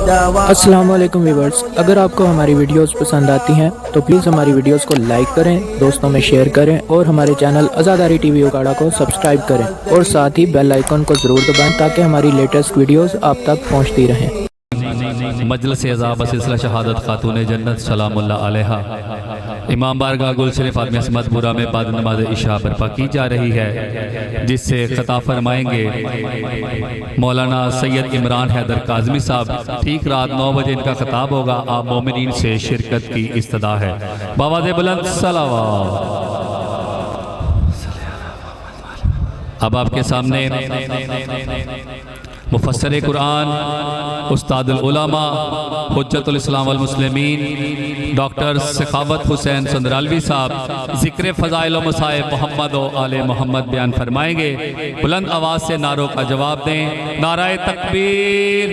السلام علیکم ویورز، اگر آپ کو ہماری ویڈیوز پسند آتی ہیں تو پلیز ہماری ویڈیوز کو لائک کریں، دوستوں میں شیئر کریں اور ہمارے چینل عزاداری ٹی وی اکاڑا کو سبسکرائب کریں اور ساتھ ہی بیل آئیکن کو ضرور دبائیں تاکہ ہماری لیٹسٹ ویڈیوز آپ تک پہنچتی رہیں۔ مجلس عزا سلسلہ شہادت خاتون جنت سلام اللہ علیہا امام بارگاہ گلشن فاطمہ عصمت پورہ میں بعد نماز عشاء برپا کی جا رہی ہے، جس سے خطاب فرمائیں گے مولانا سید عمران حیدر کاظمی صاحب۔ ٹھیک رات 9 بجے ان کا خطاب ہوگا۔ آپ مومنین سے شرکت کی استدعا ہے۔ بآواز بلند صلوات۔ اب آپ کے سامنے مفسر قرآن، استاد العلماء، حجت الاسلام والمسلمین ڈاکٹر سخاوت حسین سندرالوی صاحب ذکر فضائل و مصائب محمد و آل محمد بیان فرمائیں گے۔ بلند آواز سے نعروں کا جواب دیں۔ نعرہ تکبیر۔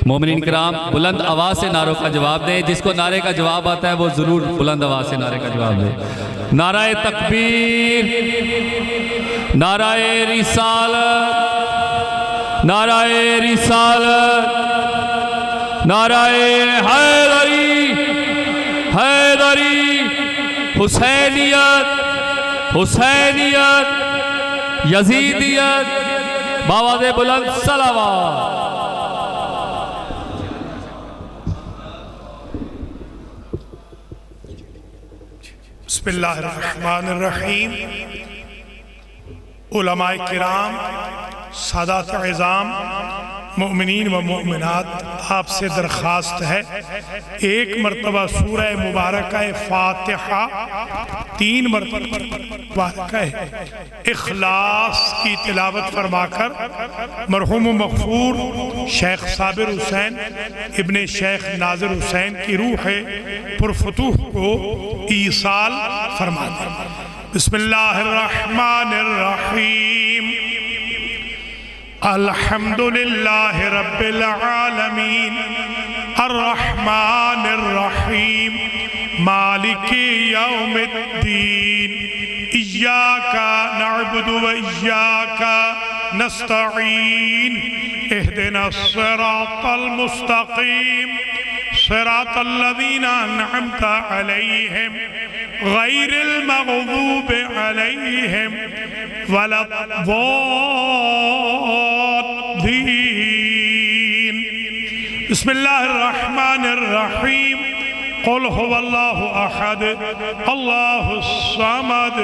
مومنین کرام بلند آواز سے نعروں کا جواب دیں۔ جس کو نعرے کا جواب آتا ہے وہ ضرور بلند آواز سے نعرے کا جواب دیں۔ نعرہ تکبیر، نعرہ رسالت، نعرہ رسالت، نعرہ حیدری، حیدری، حسینیت، حسینیت، یزیدیت، بآواز بلند صلوات۔ بسم اللہ الرحمن الرحیم۔ علماء کرام، سادات عظام، مؤمنین و مؤمنات، آپ سے درخواست ہے ایک مرتبہ سورہ مبارکہ فاتحہ 3 مرتبہ مبارکہ اخلاص کی تلاوت فرما کر مرحوم و مغفور شیخ صابر حسین ابن شیخ ناظر حسین کی روح پرفتوح کو ایصال فرما دیں۔ بسم اللہ الرحمن الرحیم۔ الحمدللہ رب العالمین الرحمن الرحیم مالک یوم الدین ایاک نعبد و ایاک نستعین اہدنا الصراط المستقیم صراط الذین انعمت علیہم غیر المغضوب علیہم ولا الضالین۔ بسم اللہ الرحمن الرحیم۔ قل هو اللہ احد اللہ الصمد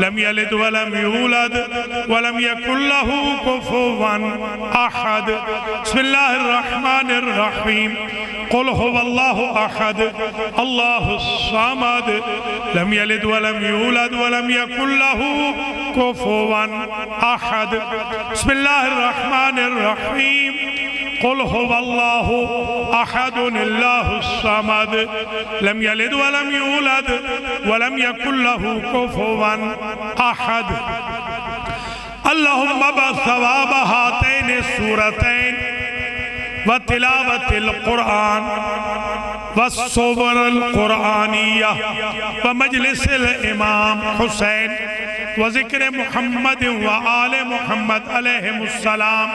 لم یلد ولم یولد ولم یکن له کفوا احد۔ بسم اللہ الرحمن الرحیم۔ قل هو اللہ احد اللہ الصمد لم یلد ولم یولد ولم یکن له کفوا احد۔ بسم اللہ الرحمن الرحیم۔ قل هو اللہ احد اللہ الصمد لم یلد ولم یولد ولم یکن له کفوا احد۔ اللہم بثواب ہاتین السورتین وتلاوت القرآن والصور القرآنیہ ومجلس الامام حسین وذکر محمد وآل محمد علیہم السلام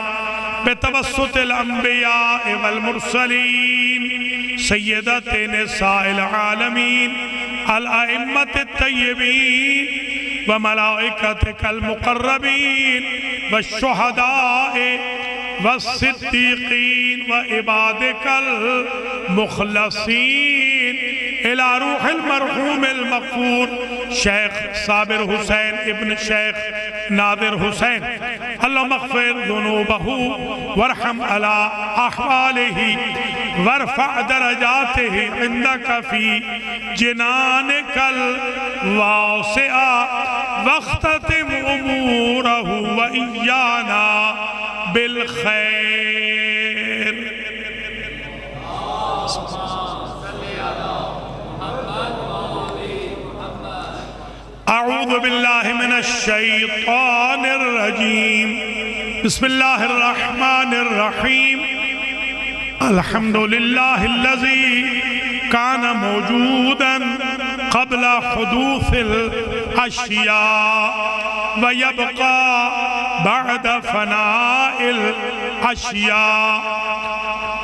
بتوسط الانبیاء والمرسلین سیدت نساء العالمین الائمت الطیبین وملائکتک المقربین والشہداء والصدیقین وعبادک المخلصین الى روح المرحوم المغفور شیخ صابر حسین ابن شیخ ناظر حسین اللہم اغفر ذنوبہ وارحم علی احوالہ وارفع درجاتہ عندک فی جنانک الواسعہ واختتم امورہ وإیانا بالخیر۔ اعوذ باللہ من الشیطان الرجیم۔ بسم اللہ الرحمن الرحیم۔ الحمدللہ الذی کان موجودا قبل حدوث الاشیاء ويبقى بعد فناء الأشياء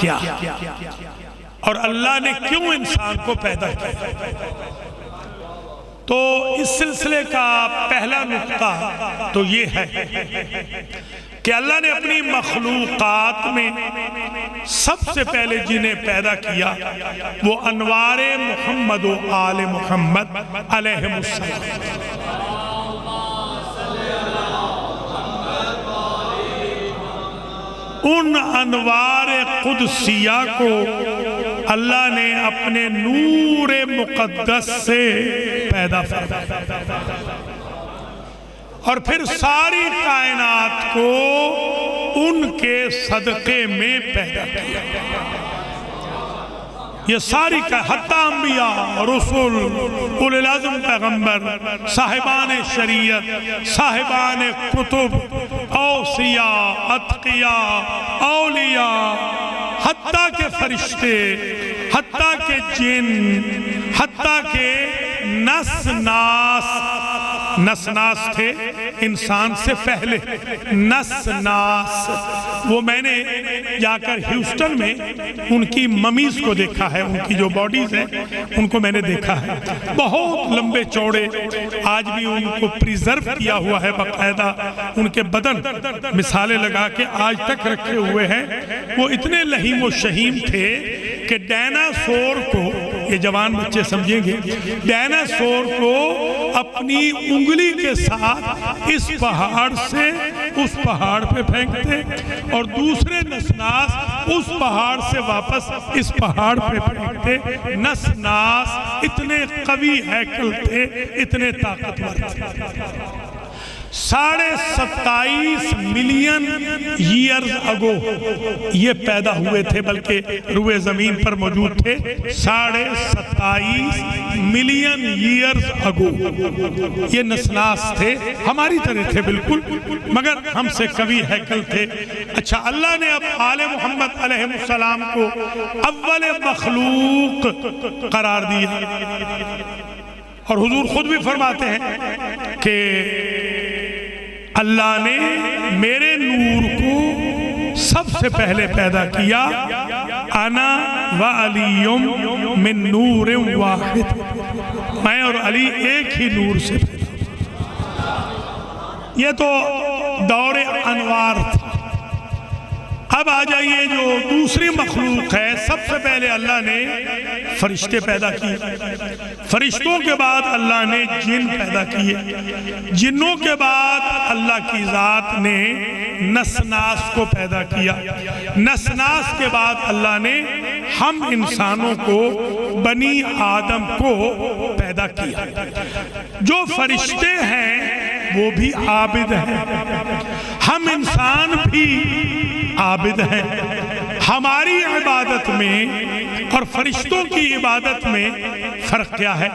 کیا اور اللہ نے کیوں انسان کو پیدا کیا. تو اس سلسلے کا پہلا نقطہ تو یہ ہے کہ اللہ نے اپنی مخلوقات میں سب سے پہلے جنہیں پیدا کیا وہ انوار محمد و آل محمد علیہ السلام. ان انوار قدسیہ کو اللہ نے اپنے نور مقدس سے پیدا فرمایا اور پھر ساری کائنات کو ان کے صدقے میں پیدا کیا. یہ ساری حتیٰ انبیاء، رسول، اولو العزم پیغمبر، صاحبان شریعت، صاحبان کتب، اوصیاء، اتقیاء، اولیاء، حتیٰ کہ فرشتے، حتیٰ کہ جن، حتیٰ کہ نسناس تھے انسان سے پہلے. نسناس وہ میں نے جا کر ہیوسٹن میں ان کی ممیز کو دیکھا ہے، ان کی جو باڈیز ہیں ان کو میں نے دیکھا ہے، بہت لمبے چوڑے، آج بھی ان کو پریزرو کیا ہوا ہے باقاعدہ، ان کے بدن مثالیں لگا کے آج تک رکھے ہوئے ہیں. وہ اتنے لہیم و شہیم تھے کہ ڈائناسور کو، یہ جوان بچے سمجھیں گے، ڈائناسور کو اپنی انگلی کے ساتھ اس پہاڑ سے اس پہاڑ پہ پھینکتے اور دوسرے نسناس اس پہاڑ سے واپس اس پہاڑ پہ پھینکتے. نسناس اتنے قوی ہیکل تھے، اتنے طاقتور تھے. 27.5 ملین ایئرز اگو یہ پیدا ہوئے تھے، بلکہ روئے زمین پر موجود تھے 27.5 ملین ایئرز اگو. یہ نسناس تھے، ہماری طرح تھے بالکل، مگر ہم سے قوی ہیکل تھے. اچھا، اللہ نے اب آل محمد علیہ السلام کو اول مخلوق قرار دیا اور حضور خود بھی فرماتے ہیں کہ اللہ نے میرے نور کو سب سے پہلے پیدا کیا. انا و علی من نور واحد، میں اور علی ایک ہی نور سے پیدا. یہ تو دور انوار تھا. اب آ جائیے جو دوسری مخلوق ہے، سب سے پہلے اللہ نے فرشتے پیدا کیے، فرشتوں کے بعد اللہ نے جن پیدا کیے، جنوں کے بعد اللہ کی ذات نے نسناس کو پیدا کیا، نسناس کے بعد اللہ نے ہم انسانوں کو، بنی آدم کو پیدا کیا. جو فرشتے ہیں وہ بھی عابد ہیں، ہم انسان بھی عابد ہیں. ہماری عبادت میں اور فرشتوں کی عبادت میں فرق کیا ہے؟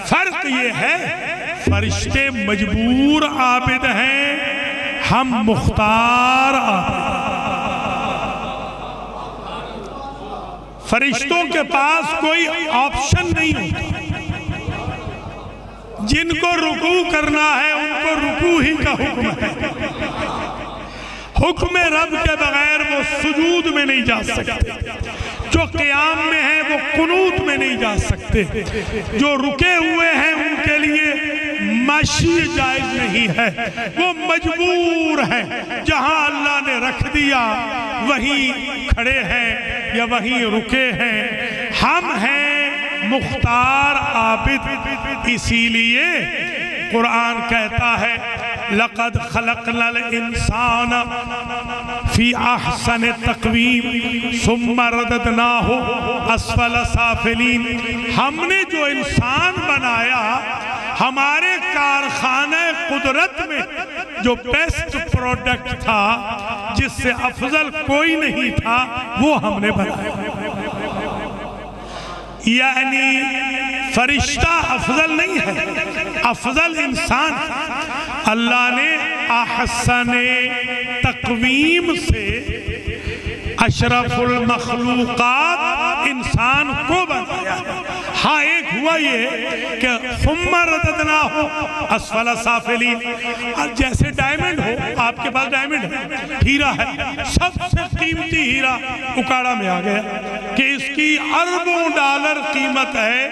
فرق یہ ہے فرشتے مجبور عابد ہیں، ہم مختار عابد ہیں. فرشتوں کے پاس کوئی آپشن نہیں ہوتا. جن کو رکوع کرنا ہے ان کو رکوع ہی کا حکم ہے. حکم رب کے بغیر وہ سجود میں نہیں جا سکتے. جو قیام میں ہیں وہ قنوت میں نہیں جا سکتے. جو رکے ہوئے ہیں ان کے لیے مشی جائز نہیں ہے، وہ مجبور ہیں. جہاں اللہ نے رکھ دیا وہیں کھڑے ہیں یا وہیں رکے ہیں. ہم ہیں مختار عابد. اسی لیے قرآن کہتا ہے لَقَدْ خَلَقْنَا الْإِنسَانَ فِي أَحْسَنِ تَقْوِيمٍ ثُمَّ رَدَدْنَاهُ أَسْفَلَ سَافِلِينَ. ہم نے جو انسان بنایا ہمارے کارخانہ قدرت میں جو بیسٹ پروڈکٹ تھا، جس سے افضل کوئی نہیں تھا، وہ ہم نے بنایا. یعنی فرشتہ افضل نہیں ہے، افضل انسان. اللہ نے احسن تقویم سے اشرف المخلوقات انسان کو بنایا ہے. ہاں ایک ہوا یہ کہ ثم رددناہ اسفل سافلین، جیسے ڈائمنڈ ہو، آپ کے پاس ڈائمنڈ ہے، ہیرا ہے، سب سے قیمتی ہیرا اکاڑا میں آ گیا کہ اس کی اربوں ڈالر قیمت ہے،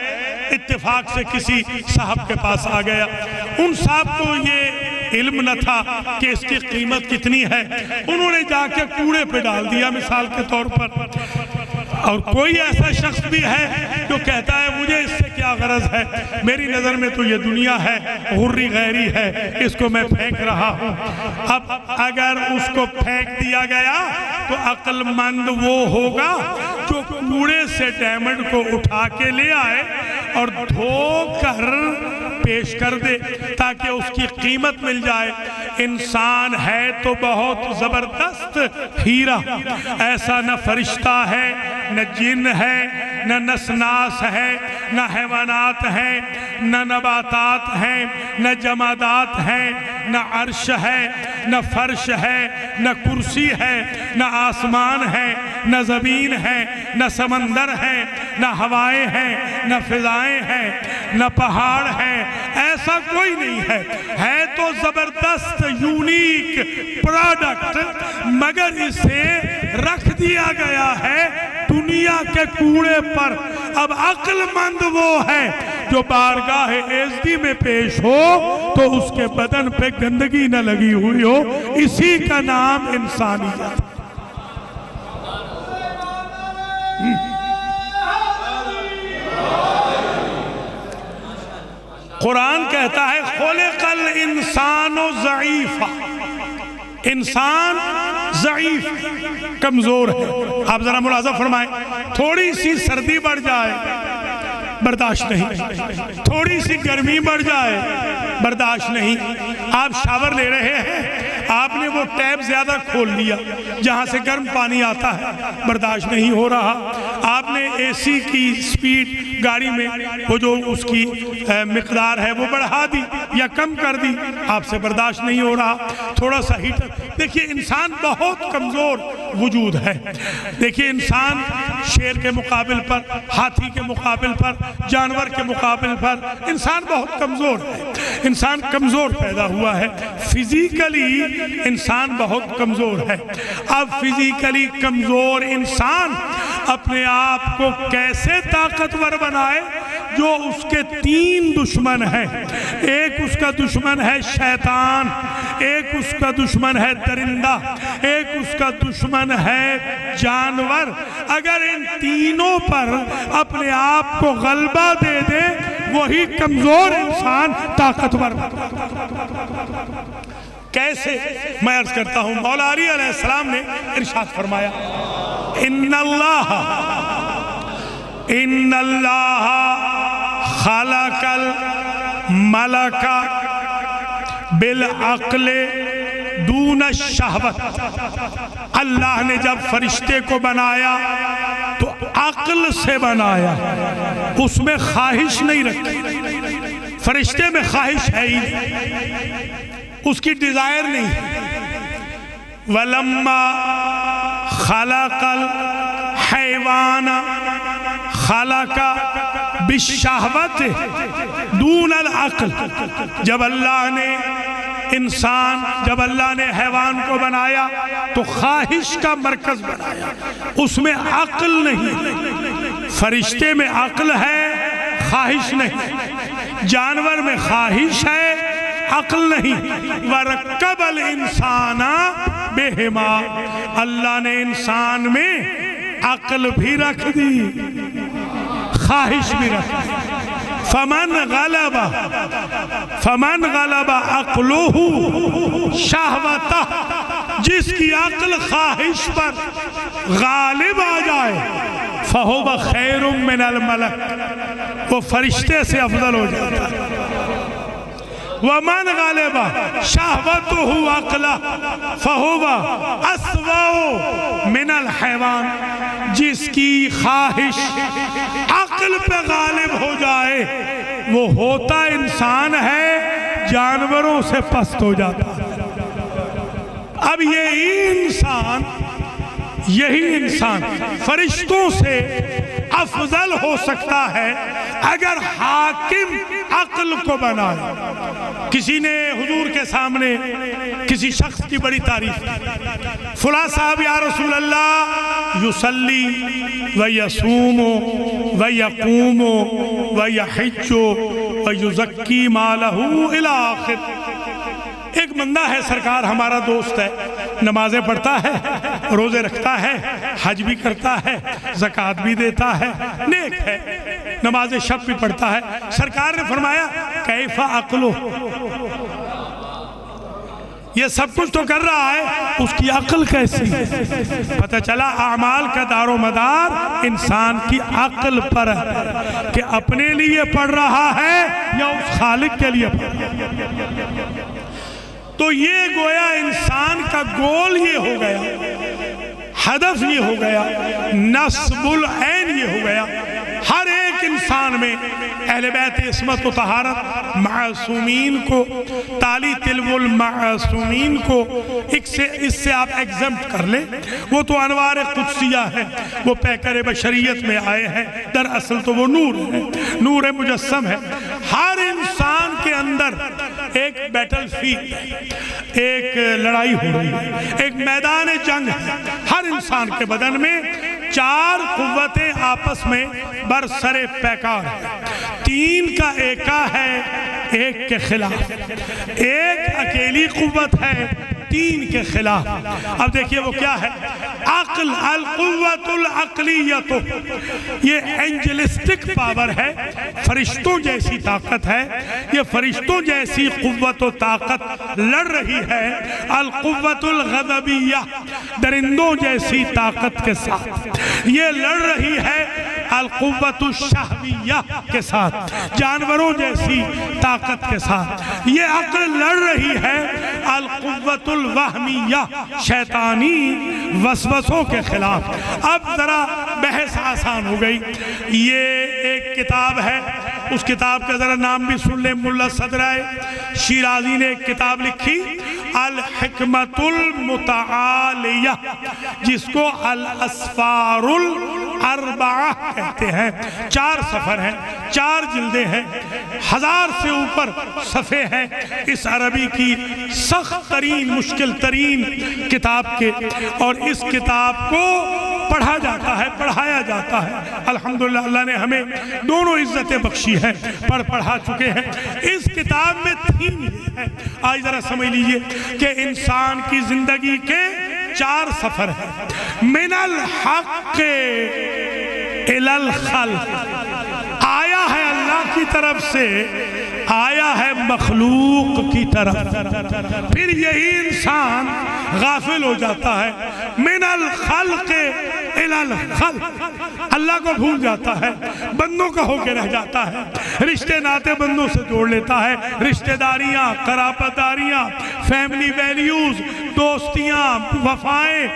اتفاق سے کسی صاحب کے پاس آ گیا۔ ان صاحب کو یہ علم نہ تھا کہ اس کی قیمت کتنی ہے، انہوں نے جا کے کوڑے پہ ڈال دیا مثال کے طور پر۔ اور کوئی ایسا شخص بھی ہے جو کہتا ہے مجھے اس سے کیا غرض ہے، میری نظر میں تو یہ دنیا ہے، غری غیری ہے، اس کو میں پھینک رہا ہوں۔ اب اگر اس کو پھینک دیا گیا تو عقل مند وہ ہوگا جو کوڑے سے ڈائمنڈ کو اٹھا کے لے آئے اور دھو کر پیش کر دے تاکہ اس کی قیمت مل جائے۔ انسان ہے تو بہت زبردست ہیرا، ایسا نہ فرشتہ ہے، نہ جن ہے، نہ نسناس ہے، نہ حیوانات ہیں، نہ نباتات ہیں، نہ جمادات ہیں، نہ عرش ہے، نہ فرش ہے، نہ کرسی ہے، نہ آسمان ہے، نہ زمین ہے، نہ سمندر ہے، نہ ہوائیں ہیں، نہ فضائیں ہیں، نہ پہاڑ ہیں، ایسا کوئی نہیں ہے تو زبردست یونیک پروڈکٹ، مگر اسے رکھ دیا گیا ہے دنیا کے کوڑے پر۔ اب عقل مند وہ ہے جو بارگاہ عزتی میں پیش ہو تو اس کے بدن پہ گندگی نہ لگی ہوئی ہو، اسی کا نام انسانیت۔ قرآن کہتا ہے خلق الانسان ضعیفا، انسان ضعیف کمزور ہے۔ آپ ذرا ملاحظہ فرمائیں، تھوڑی سی سردی بڑھ جائے برداشت نہیں، تھوڑی سی گرمی بڑھ جائے برداشت نہیں۔ آپ شاور لے رہے ہیں، آپ نے وہ ٹیپ زیادہ کھول لیا جہاں سے گرم پانی آتا ہے، برداشت نہیں ہو رہا۔ آپ نے اے سی کی سپیڈ گاڑی میں وہ جو اس کی مقدار ہے وہ بڑھا دی یا کم کر دی، آپ سے برداشت نہیں ہو رہا۔ تھوڑا سا ہیٹر، دیکھیے انسان بہت کمزور وجود ہے۔ دیکھیے انسان شیر کے مقابل پر، ہاتھی کے مقابل پر، جانور کے مقابل پر انسان بہت کمزور ہے۔ انسان کمزور پیدا ہوا ہے، فزیکلی انسان بہت کمزور ہے۔ اب فزیکلی کمزور انسان اپنے آپ کو کیسے طاقتور بنائے؟ جو اس کے تین دشمن ہیں، ایک اس کا دشمن ہے شیطان، ایک اس کا دشمن ہے درندہ، ایک اس کا دشمن ہے جانور۔ اگر ان تینوں پر اپنے آپ کو غلبہ دے دے وہی کمزور انسان طاقتور۔ کیسے؟ میں عرض کرتا ہوں، مولا علی علیہ السلام نے ارشاد فرمایا ان اللہ خلق الملک بالعقل دون الشہوت۔ اللہ نے جب فرشتے کو بنایا تو عقل سے بنایا، اس میں خواہش نہیں رکھی۔ فرشتے میں خواہش ہے ہی نہیں، اس کی ڈیزائر نہیں۔ وَلَمَّا خَلَقَ الْحَيْوَانَ خَلَقَ بِالشَّهْوَةِ دُونَ الْعَقْلِ۔ جب اللہ نے حیوان کو بنایا تو خواہش کا مرکز بنایا، اس میں عقل نہیں۔ فرشتے میں عقل ہے، خواہش نہیں۔ جانور میں خواہش ہے، عقل نہیں۔ وَرَكَّبَ الْإِنسَانَ بِهِمَا، اللہ نے انسان میں عقل بھی رکھ دی، خواہش بھی رکھ دی۔ فمن غلب عقلہ شہوتہ، جس کی عقل خواہش پر غالب آ جائے فہو خیر من الملک، وہ فرشتے سے افضل ہو جاتا ہے۔ ومن غلب شہوتہ عقلہ فہو اسوأ من الحیوان، جس کی خواہش عقل پہ غالب ہو جائے وہ ہوتا انسان ہے، جانوروں سے پست ہو جاتا ہے۔ اب یہی انسان فرشتوں سے افضل ہو سکتا ہے اگر حاکم عقل کو بنائے. کسی نے حضور کے سامنے کسی شخص کی بڑی تعریف کی، فلاں صاحب یا رسول اللہ یصلی ویصوم ویقوم ویحج ویزکی مالہ الی آخر. ایک بندہ ہے سرکار، ہمارا دوست ہے، نمازیں پڑھتا ہے، روزے رکھتا ہے، حج بھی کرتا ہے، زکوٰۃ بھی دیتا ہے، نیک ہے، نماز شب بھی پڑھتا ہے. سرکار نے فرمایا کیف عقلو، یہ سب کچھ تو کر رہا ہے، اس کی عقل کیسی؟ پتہ چلا اعمال کا دار و مدار انسان کی عقل پر ہے کہ اپنے لیے پڑھ رہا ہے یا اس خالق کے لیے پڑھ رہا ہے. تو یہ گویا انسان کا گول یہ ہو گیا، ہدف یہ ہو گیا، نصب العین یہ ہو گیا. ہر ایک انسان میں اہل بیت عصمت و طہارت معصومین کو، تالی تلو المعصومین کو اس سے آپ ایگزمپٹ کر لیں. وہ تو انوار قدسیہ ہے، وہ پیکر بشریت میں آئے ہیں، دراصل تو وہ نور ہے، نور مجسم ہے. ہر انسان کے اندر ایک بیٹل فیلڈ ہے، ایک لڑائی ہو رہی ہے، ایک میدان جنگ ہے. ہر انسان کے بدن میں 4 قوتیں آپس میں برسر پیکار ہیں. 3 کا ایکا ہے 1 کے خلاف، 1 اکیلی قوت ہے 3 کے خلاف. اب دیکھیے وہ کیا ہے؟ عقل، القوت العقلیت. یہ اینجلسٹک پاور ہے، فرشتوں جیسی طاقت ہے. یہ فرشتوں جیسی قوت و طاقت لڑ رہی ہے القوت الغضبیہ، درندوں جیسی طاقت کے ساتھ. یہ لڑ رہی ہے القوت الشہویہ کے ساتھ، جانوروں جیسی طاقت کے ساتھ. یہ عقل لڑ رہی ہے القوت الوہمیہ، شیطانی وسوسوں کے خلاف. اب ذرا بحث آسان ہو گئی. یہ ایک کتاب ہے، اس کتاب کا ذرا نام بھی سن لیں. ملا صدرائے شیرازی نے ایک کتاب لکھی الحکمت المتعالیہ، جس کو الاسفار الاربعہ کہتے ہیں. 4 سفر ہیں، 4 جلدیں ہیں، 1000 سے اوپر صفحے ہیں اس عربی کی سخت ترین مشکل ترین کتاب کے. اور اس کتاب کو پڑھا جاتا ہے، پڑھایا جاتا ہے. الحمدللہ اللہ نے ہمیں دونوں عزتیں بخشی ہیں، پڑھا چکے ہیں. اس کتاب میں تھیم یہ ہے، آج ذرا سمجھ لیجئے کہ انسان کی زندگی کے 4 سفر ہیں. من الحق الی الخلق، آیا ہے اللہ کی طرف سے، آیا ہے مخلوق کی طرف. پھر یہی انسان غافل ہو جاتا ہے. من الخلق الی الخلق، اللہ کو بھول جاتا ہے، بندوں کا ہو کے رہ جاتا ہے، رشتے ناتے بندوں سے جوڑ لیتا ہے، رشتے داریاں، قرابت داریاں، فیملی ویلیوز، دوستیاں، وفائیں،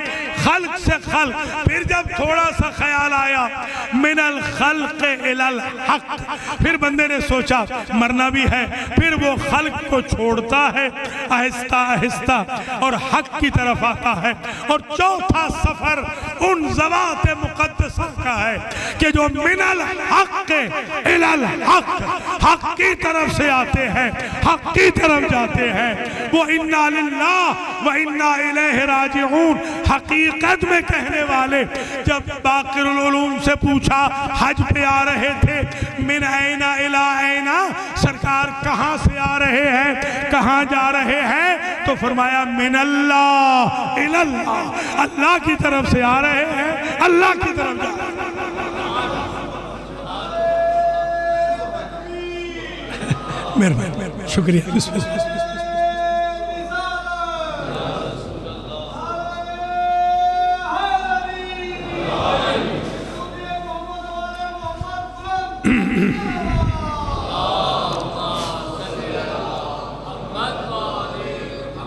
خلق سے خلق. پھر جب تھوڑا سا خیال آیا من الخلق الی الحق، پھر بندے نے سوچا مرنا بھی ہے، پھر وہ خلق کو چھوڑتا ہے آہستہ آہستہ اور حق کی طرف آتا ہے. اور 4تھا سفر ان ذوات مقدسہ کا ہے کہ جو من الحق الی الحق، حق کی طرف سے آتے ہیں، حق کی طرف جاتے ہیں. وہ انا للہ و انا الیہ راجعون حقیقت میں کہنے والے. جب باقر العلوم سے پوچھا حج پہ آ رہے تھے، من این الی این، سرکار کہاں سے آ رہے ہیں، کہاں جا رہے ہیں؟ تو فرمایا من اللہ الی اللہ، اللہ کی طرف سے آ رہے ہیں، اللہ کی طرف جا رہے ہیں. مہربانی، شکریہ. بسم اللہ.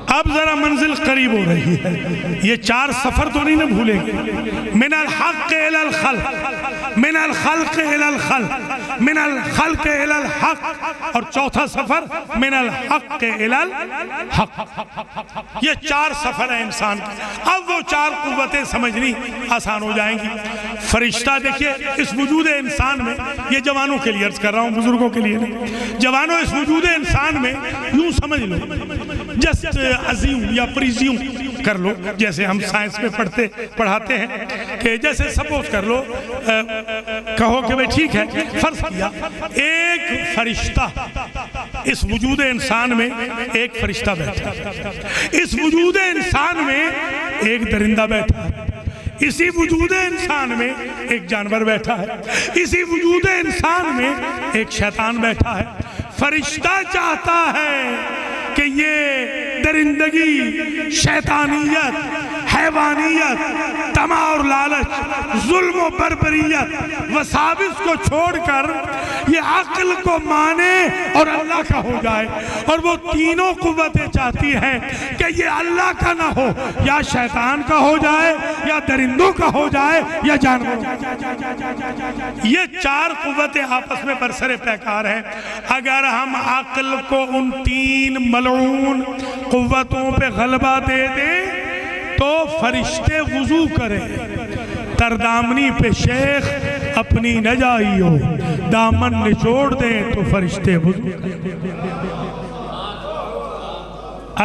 اب ذرا منزل قریب ہو رہی ہے. یہ 4 سفر تو نہیں نہ بھولیں گے. من الحق الی الخلق، من الخلق الی الخلق، من الخلق الی الحق. اور 4تھا سفر من الحق الی الحق. یہ 4 سفر ہے انسان کا. اب وہ 4 قوتیں سمجھنی آسان ہو جائیں گی. فرشتہ دیکھیے اس وجود انسان میں، یہ جوانوں کے لیے عرض کر رہا ہوں، بزرگوں کے لیے نہیں، جوانوں اس وجود انسان میں یوں سمجھ لو جسٹ ازیوم یا پریزیوم کر لو، جیسے ہم سائنس میں پڑھاتے ہیں کہ جیسے سپوز کر لو، کہو کہ بھئی ٹھیک ہے، فرض کیا ایک فرشتہ اس وجود انسان میں ایک فرشتہ بیٹھا ہے، اس وجود انسان میں ایک درندہ بیٹھا ہے، اسی وجود انسان میں ایک جانور بیٹھا ہے، اسی وجود انسان میں ایک شیطان بیٹھا ہے۔ فرشتہ چاہتا ہے کہ یہ درندگی، شیطانیت، حیوانیت، طمع اور لالچ، ظلم و بربریت، وساوس کو چھوڑ کر یہ عقل کو مانے اور اللہ کا ہو جائے، اور وہ تینوں قوتیں چاہتی ہیں کہ یہ اللہ کا نہ ہو، یا شیطان کا ہو جائے، یا درندوں کا ہو جائے، یا جانوروں کا۔ یہ چار قوتیں آپس میں برسر پیکار ہیں۔ اگر ہم عقل کو ان تین ملعون قوتوں پہ غلبہ دے دیں تو فرشتے وضو کریں، تردامنی پہ شیخ اپنی نجائی ہو، دامن نچوڑ دیں تو فرشتے وضو کریں۔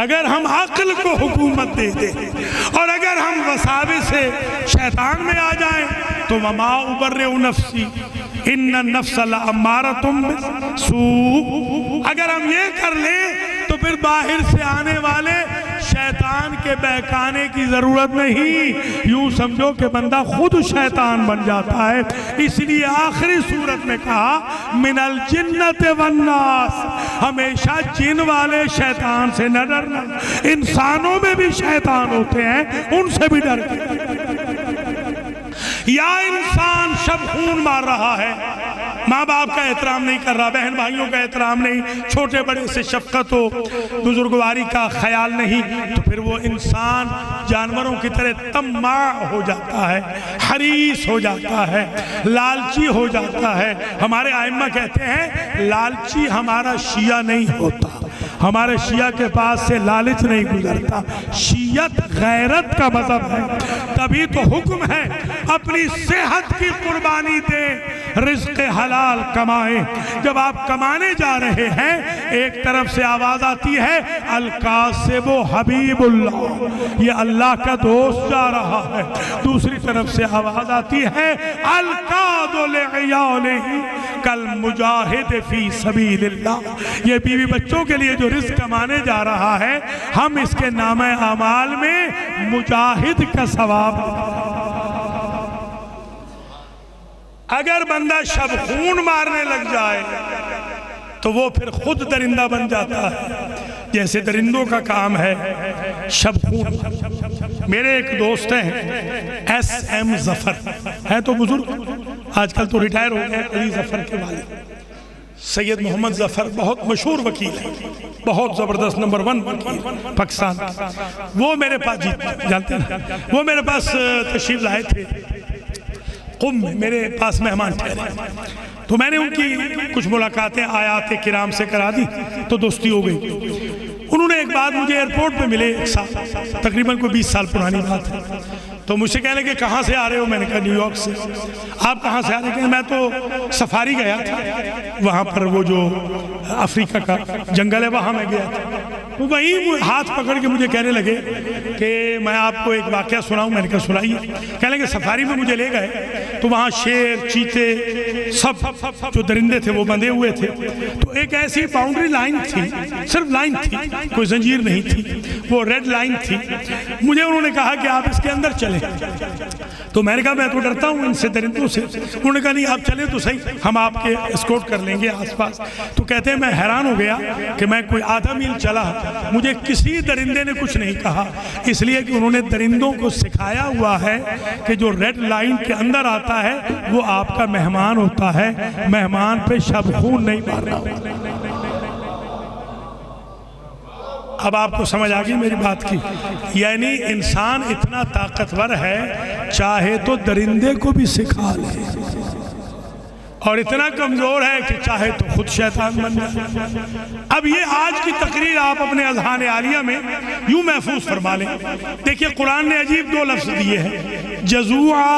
اگر ہم عقل کو حکومت دے دیں اور اگر ہم وساوس سے شیطان میں آ جائیں تو وما ابرئ نفسی ان النفس لامارۃ بالسوء، اگر ہم یہ کر لیں تو پھر باہر سے آنے والے شیطان کے بہکانے کی ضرورت نہیں، یوں سمجھو کہ بندہ خود شیطان بن جاتا ہے۔ اس لیے آخری صورت میں کہا من الجنۃ والناس، ہمیشہ جن والے شیطان سے نہ ڈرنا، انسانوں میں بھی شیطان ہوتے ہیں، ان سے بھی ڈر کے۔ یا انسان شب خون مار رہا ہے، ماں باپ کا احترام نہیں کر رہا، بہن بھائیوں کا احترام نہیں، چھوٹے بڑے سے شفقت ہو، بزرگواری کا خیال نہیں، تو پھر وہ انسان جانوروں کی طرح طماع ہو جاتا ہے، حریص ہو جاتا ہے، لالچی ہو جاتا ہے۔ ہمارے ائمہ کہتے ہیں لالچی ہمارا شیعہ نہیں ہوتا، ہمارے شیعہ کے پاس سے لالچ نہیں گزرتا، شیعت غیرت کا مذہب ہے۔ تبھی تو حکم ہے اپنی صحت کی قربانی دیں، رزق حلال کمائیں۔ جب آپ کمانے جا رہے ہیں ایک طرف سے آواز آتی ہے القاسب حبیب اللہ، یہ اللہ کا دوست جا رہا ہے، دوسری طرف سے آواز آتی ہے القاد لعیالہ کالمجاہد فی سبیل اللہ، یہ بیوی بچوں کے لیے جو رزق کمانے جا رہا ہے ہم اس کے نام اعمال میں مجاہد کا ثواب۔ اگر بندہ شب خون مارنے لگ جائے تو وہ پھر خود درندہ بن جاتا ہے، جیسے درندوں کا کام ہے شب خون۔ میرے ایک دوست ہیں ایس ایم ظفر، ہے تو بزرگ، آج کل تو ریٹائر ہو گئے، علی ظفر کے والد سید محمد ظفر، بہت مشہور وکیل ہے، بہت زبردست نمبر 1 وکیل پاکستان۔ وہ میرے پاس جانتے ہیں، وہ میرے پاس تشریف لائے تھے قم میں، میرے پاس مہمان ٹھہرے، تو میں نے ان کی کچھ ملاقاتیں آیات کرام سے کرا دی تو دوستی ہو گئی۔ انہوں نے ایک بات مجھے ایئرپورٹ پہ ملے، ایک سال تقریباً کوئی 20 سال پرانی بات ہے، تو مجھ سے کہنے لگے کہاں سے آ رہے ہو؟ میں نے کہا نیو یارک سے۔ آپ کہاں سے آ رہے ہیں؟ میں تو سفاری گیا تھا، وہاں پر وہ جو افریقہ کا جنگل ہے وہاں میں گیا تھا، تو وہیں ہاتھ پکڑ کے مجھے کہنے لگے کہ میں آپ کو ایک واقعہ سناؤں۔ میں نے کہا سنائیے۔ کہنے لگے سفاری میں مجھے لے گئے تو وہاں شیر، چیتے، سب جو درندے تھے وہ بندھے ہوئے تھے، تو ایک ایسی باؤنڈری لائن تھی، صرف لائن تھی، کوئی زنجیر نہیں تھی، وہ ریڈ لائن تھی۔ مجھے انہوں نے کہا کہ آپ اس کے اندر چلیں، تو میں نے کہا میں تو ڈرتا ہوں ان سے، درندوں سے۔ انہوں نے کہا نہیں آپ چلیں تو صحیح، ہم آپ کے اسکورٹ کر لیں گے آس پاس۔ تو کہتے ہیں میں حیران ہو گیا کہ میں کوئی آدھا میل چلا، مجھے کسی درندے نے کچھ نہیں کہا، اس لیے کہ انہوں نے درندوں کو سکھایا ہوا ہے کہ جو ریڈ لائن کے اندر آتا ہے وہ آپ کا مہمان ہوتا ہے، مہمان پہ شب خون نہیں مارنا۔ اب آپ کو سمجھ آگئی میری بات کی؟ یعنی انسان اتنا طاقتور ہے چاہے تو درندے کو بھی سکھا لے، اور اتنا کمزور ہے کہ چاہے تو خود شیطان بن جائے۔ اب یہ آج کی تقریر آپ اپنے اذہان عالیہ میں یوں محفوظ فرما لیں۔ دیکھیے قرآن نے عجیب 2 لفظ دیے ہیں، جزوعا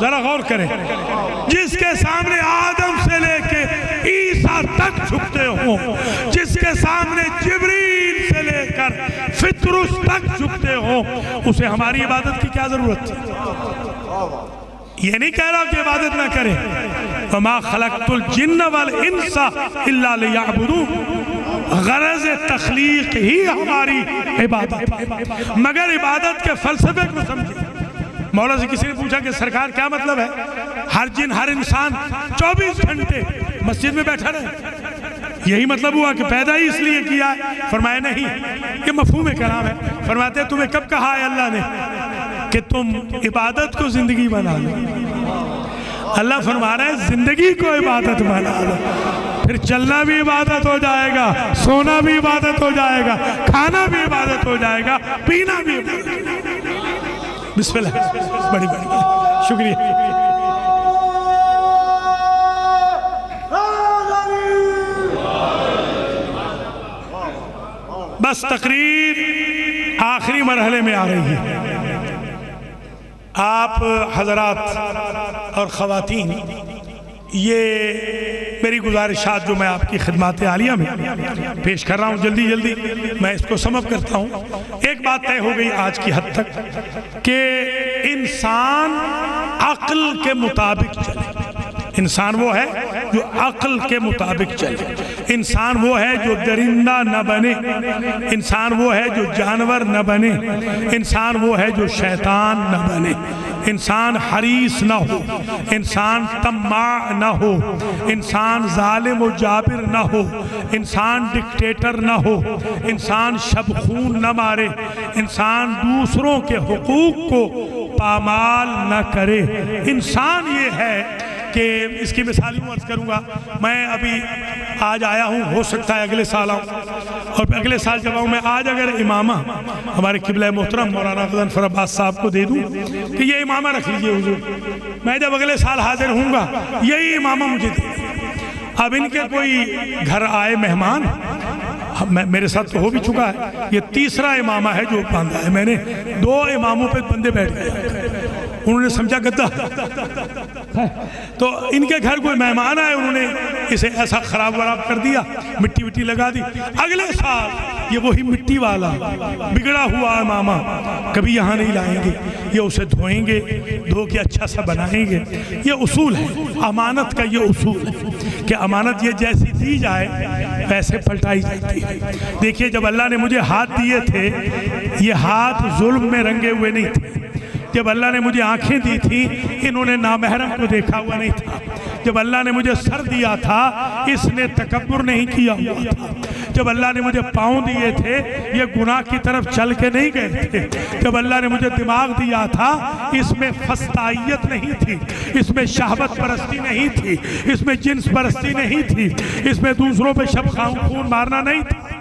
ذرا غور کریں، جس کے سامنے آدم سے لے کے عیسیٰ تک جھکتے ہوں، جس کے سامنے جبریل سے لے کر فطرس تک جھکتے ہوں، اسے ہماری عبادت کی کیا ضرورت ہے؟ یہ نہیں کہہ رہا کہ عبادت نہ کرے، وَمَا خَلَقْتُ الْجِنَّ وَالْإِنسَ إِلَّا لِيَعْبُدُونَ، غرض تخلیق ہی ہماری عبادت ہے، مگر عبادت کے فلسفے کو سمجھیں۔ مولا سے کسی نے پوچھا کہ سرکار کیا مطلب ہے ہر جن ہر انسان 24 گھنٹے مسجد میں بیٹھا رہے؟ یہی مطلب ہوا کہ پیدا ہی اس لیے کیا ہے؟ فرمایا نہیں، یہ مفہوم کلام ہے۔ فرماتے ہیں تمہیں کب کہا ہے اللہ نے کہ تم عبادت کو زندگی بنا لو؟ اللہ فرما رہا ہے زندگی کو عبادت بنا لو، پھر چلنا بھی عبادت ہو جائے گا، سونا بھی عبادت ہو جائے گا، کھانا بھی عبادت ہو جائے گا، پینا بھی عبادت ہو جائے گا۔ بسم اللہ، بڑی شکریہ۔ بس تقریر آخری مرحلے میں آ رہی ہے۔ آپ حضرات اور خواتین، یہ میری گزارشات جو میں آپ کی خدمات عالیہ میں پیش کر رہا ہوں، جلدی جلدی میں اس کو سم اپ کرتا ہوں۔ ایک بات طے ہو گئی آج کی حد تک کہ انسان عقل کے مطابق چلے۔ انسان وہ ہے جو عقل کے مطابق چلے، انسان وہ ہے جو درندہ نہ بنے، انسان وہ ہے جو جانور نہ بنے، انسان وہ ہے جو شیطان نہ بنے، انسان حریص نہ ہو، انسان طماع نہ ہو، انسان ظالم و جابر نہ ہو، انسان ڈکٹیٹر نہ ہو، انسان شب خون نہ مارے، انسان دوسروں کے حقوق کو پامال نہ کرے۔ انسان یہ ہے کہ اس کی مثال یوں عرض کروں گا، میں ابھی آج آیا ہوں، ہو سکتا ہے اگلے سال آؤں، اور اگلے سال جب آؤں میں آج اگر امامہ ہمارے قبلہ محترم مولانا غضنفر عباس صاحب کو دے دوں کہ یہ امامہ رکھ لیجئے حضور، میں جب اگلے سال حاضر ہوں گا یہی امامہ مجھے دے دیں۔ اب ان کے کوئی گھر آئے مہمان، میرے ساتھ تو ہو بھی چکا ہے، یہ تیسرا امامہ ہے جو باندھا ہے میں نے، 2 اماموں پہ بندے بیٹھ گئے، انہوں نے سمجھا گدہ، تو ان کے گھر کوئی مہمان آئے، انہوں نے اسے ایسا خراب وراب کر دیا، مٹی وٹی لگا دی۔ اگلے سال یہ وہی مٹی والا بگڑا ہوا امامہ کبھی یہاں نہیں لائیں گے، یہ اسے دھوئیں گے، دھو کے اچھا سا بنائیں گے۔ یہ اصول ہے امانت کا، یہ اصول ہے کہ امانت یہ جیسی دی جائے ویسے پلٹائی جاتی ہے۔ دیکھیے جب اللہ نے مجھے ہاتھ دیے تھے، یہ ہاتھ ظلم میں رنگے ہوئے نہیں تھے۔ جب اللہ نے مجھے آنکھیں دی تھی، انہوں نے نامحرم کو دیکھا ہوا نہیں تھا۔ جب اللہ نے مجھے سر دیا تھا، اس نے تکبر نہیں کیا ہوا تھا۔ جب اللہ نے مجھے پاؤں دیے تھے، یہ گناہ کی طرف چل کے نہیں گئے تھے۔ جب اللہ نے مجھے دماغ دیا تھا، اس میں فسطائیت نہیں تھی، اس میں شہوت پرستی نہیں تھی، اس میں جنس پرستی نہیں تھی، اس میں دوسروں پہ شب خون مارنا نہیں تھا۔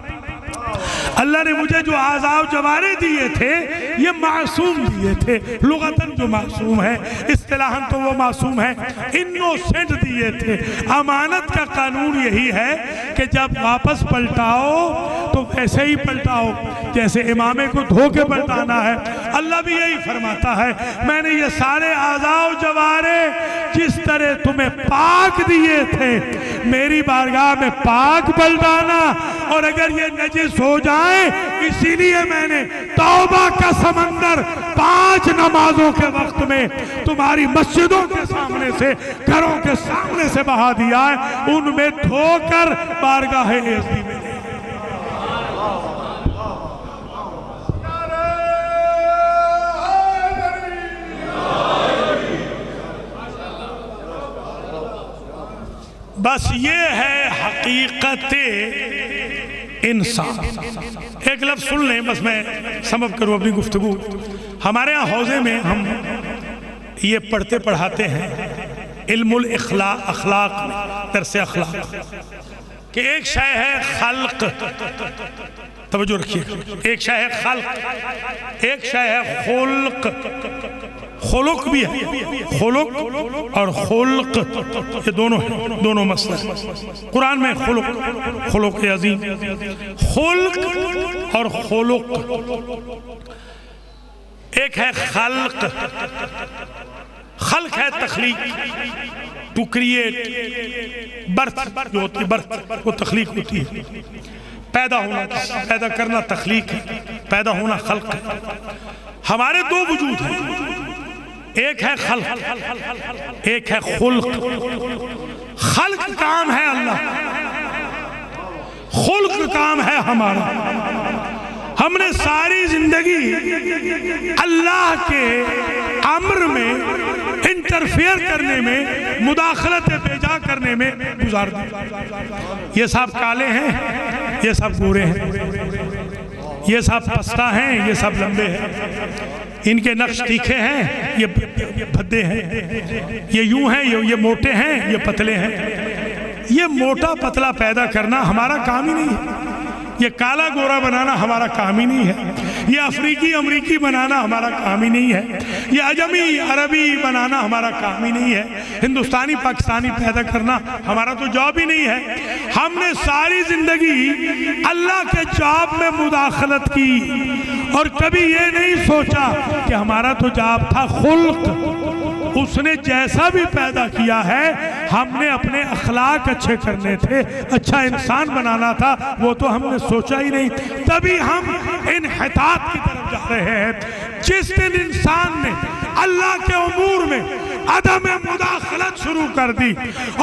اللہ نے مجھے جو اعضاء و جوارے دیے تھے، یہ معصوم دیے تھے، لغتاً جو معصوم ہے، اصطلاحاً تو وہ معصوم ہے، انوسنٹ دیے تھے۔ امانت کا قانون یہی ہے کہ جب واپس پلٹاؤ تو ویسے ہی پلٹاؤ جیسے امامے کو دھو کے پلٹانا ہے۔ اللہ بھی یہی فرماتا ہے، میں نے یہ سارے اعضاء و جوارے جس طرح تمہیں پاک دیے تھے، میری بارگاہ میں پاک پلٹانا، اور اگر یہ نجس ہو جائیں، اسی لیے میں نے توبہ کا سمندر 5 نمازوں کے وقت میں تمہاری مسجدوں کے سامنے سے، گھروں کے سامنے سے بہا دیا ہے، ان میں دھو کر بارگاہ اعزی میں لے۔ بس یہ ہے حقیقت انسان۔ ایک لفظ سن لیں، بس میں سم اپ کروں اپنی گفتگو۔ ہمارے ہاں حوزے میں ہم یہ پڑھتے پڑھاتے ہیں علم الاخلاق میں، درس اخلاق، کہ ایک شے ہے خلق، توجہ رکھیے، ایک شے ہے خلق، ایک شے ہے خلق۔ خلق بھی ہے، خلق اور خلق یہ دونوں ہیں، دونوں مسئلہ ہے قرآن میں۔ خلق عظیم، خلق اور خلق۔ ایک ہے خلق، خلق ہے تخلیق، ٹو کریٹ، برتھ جو ہوتی ہے، برتھ وہ تخلیق ہوتی ہے، پیدا ہونا، پیدا کرنا تخلیق ہے، پیدا ہونا خلق ہے۔ ہمارے دو وجود ہیں، ایک ہے خلق، ایک ہے خلق۔ خلق کام ہے اللہ، خلق کام ہے ہمارا۔ ہم نے ساری زندگی اللہ کے امر میں انٹرفیئر کرنے میں، مداخلت بیجا کرنے میں گزار دی۔ یہ سب کالے ہیں، یہ سب گورے ہیں، یہ سب پستہ ہیں، یہ سب لمبے ہیں، ان کے نقش تیکھے ہیں، یہ بھدے ہیں، یہ یوں ہیں، یہ موٹے ہیں، یہ پتلے ہیں۔ یہ موٹا پتلا پیدا کرنا ہمارا کام ہی نہیں ہے، یہ کالا گورا بنانا ہمارا کام ہی نہیں ہے، یہ افریقی امریکی بنانا ہمارا کام ہی نہیں ہے، یہ عجمی عربی بنانا ہمارا کام ہی نہیں ہے، ہندوستانی پاکستانی پیدا کرنا ہمارا تو جاب ہی نہیں ہے۔ ہم نے ساری زندگی اللہ کے جاب میں مداخلت کی اور کبھی یہ نہیں سوچا کہ ہمارا تو جاب تھا خلق۔ اس نے جیسا بھی پیدا کیا ہے، ہم نے اپنے اخلاق اچھے کرنے تھے، اچھا انسان بنانا تھا، وہ تو ہم نے سوچا ہی نہیں۔ تبھی ہم انحطاط کی طرف جا رہے ہیں۔ جس دن انسان نے اللہ کے امور میں عدم مداخلت شروع کر دی